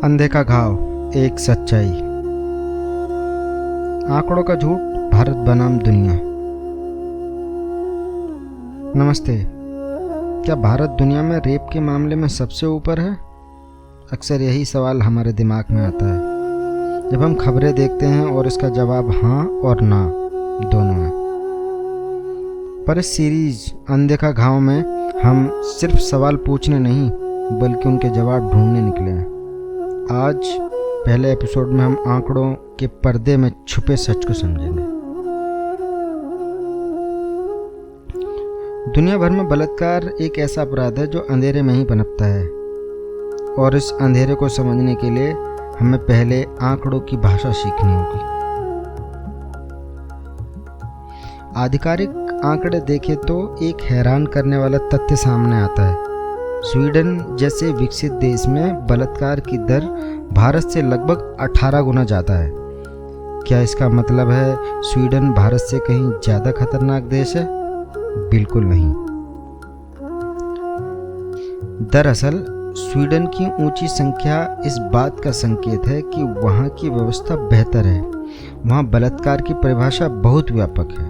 अंधे का घाव, एक सच्चाई। आंकड़ों का झूठ, भारत बनाम दुनिया। नमस्ते। क्या भारत दुनिया में रेप के मामले में सबसे ऊपर है? अक्सर यही सवाल हमारे दिमाग में आता है जब हम खबरें देखते हैं और इसका जवाब हाँ और ना दोनों है। पर इस सीरीज अंधे का घाव में हम सिर्फ सवाल पूछने नहीं बल्कि उनके जवाब ढूंढने निकले हैं। आज पहले एपिसोड में हम आंकड़ों के पर्दे में छुपे सच को समझेंगे। दुनिया भर में बलात्कार एक ऐसा अपराध है जो अंधेरे में ही पनपता है, और इस अंधेरे को समझने के लिए हमें पहले आंकड़ों की भाषा सीखनी होगी। आधिकारिक आंकड़े देखें तो एक हैरान करने वाला तथ्य सामने आता है। स्वीडन जैसे विकसित देश में बलात्कार की दर भारत से लगभग 18 गुना ज़्यादा है। क्या इसका मतलब है स्वीडन भारत से कहीं ज़्यादा खतरनाक देश है? बिल्कुल नहीं। दरअसल स्वीडन की ऊंची संख्या इस बात का संकेत है कि वहाँ की व्यवस्था बेहतर है। वहाँ बलात्कार की परिभाषा बहुत व्यापक है।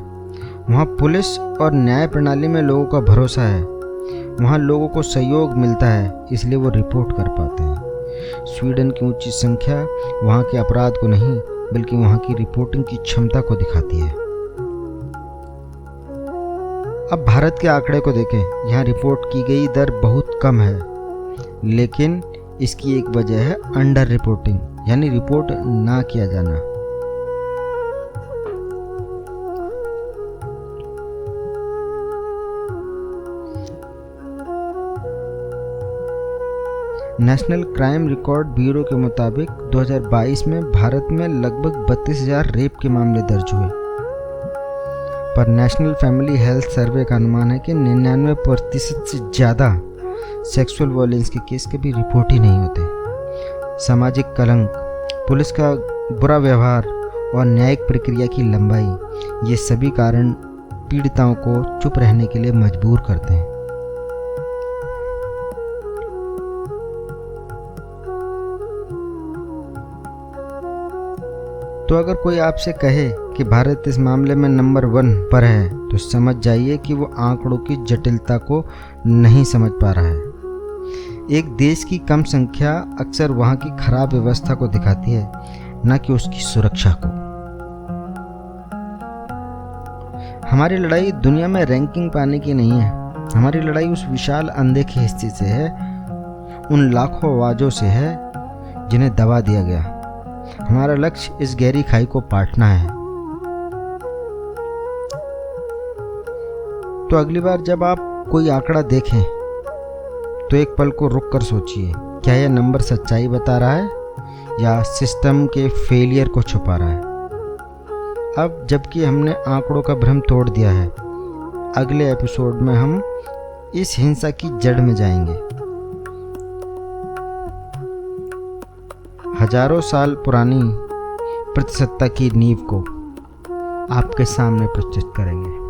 वहाँ पुलिस और न्याय प्रणाली में लोगों का भरोसा है। वहाँ लोगों को सहयोग मिलता है, इसलिए वो रिपोर्ट कर पाते हैं। स्वीडन की ऊंची संख्या वहाँ के अपराध को नहीं बल्कि वहाँ की रिपोर्टिंग की क्षमता को दिखाती है। अब भारत के आंकड़े को देखें। यहाँ रिपोर्ट की गई दर बहुत कम है, लेकिन इसकी एक वजह है अंडर रिपोर्टिंग, यानी रिपोर्ट ना किया जाना। नेशनल क्राइम रिकॉर्ड ब्यूरो के मुताबिक 2022 में भारत में लगभग 32,000 रेप के मामले दर्ज हुए, पर नेशनल फैमिली हेल्थ सर्वे का अनुमान है कि 99% से ज़्यादा सेक्सुअल वायलेंस के केस कभी रिपोर्ट ही नहीं होते। सामाजिक कलंक, पुलिस का बुरा व्यवहार और न्यायिक प्रक्रिया की लंबाई, ये सभी कारण पीड़िताओं को चुप रहने के लिए मजबूर करते हैं। तो अगर कोई आपसे कहे कि भारत इस मामले में नंबर 1 पर है, तो समझ जाइए कि वो आंकड़ों की जटिलता को नहीं समझ पा रहा है। एक देश की कम संख्या अक्सर वहाँ की खराब व्यवस्था को दिखाती है, न कि उसकी सुरक्षा को। हमारी लड़ाई दुनिया में रैंकिंग पाने की नहीं है। हमारी लड़ाई उस विशाल अंधे के हिस्से से है, उन लाखों आवाज़ों से है जिन्हें दबा दिया गया। हमारा लक्ष्य इस गहरी खाई को पाटना है। तो अगली बार जब आप कोई आंकड़ा देखें तो एक पल को रुक कर सोचिए, क्या यह नंबर सच्चाई बता रहा है या सिस्टम के फेलियर को छुपा रहा है। अब जबकि हमने आंकड़ों का भ्रम तोड़ दिया है, अगले एपिसोड में हम इस हिंसा की जड़ में जाएंगे। हजारों साल पुरानी प्रतिसत्ता की नींव को आपके सामने प्रस्तुत करेंगे।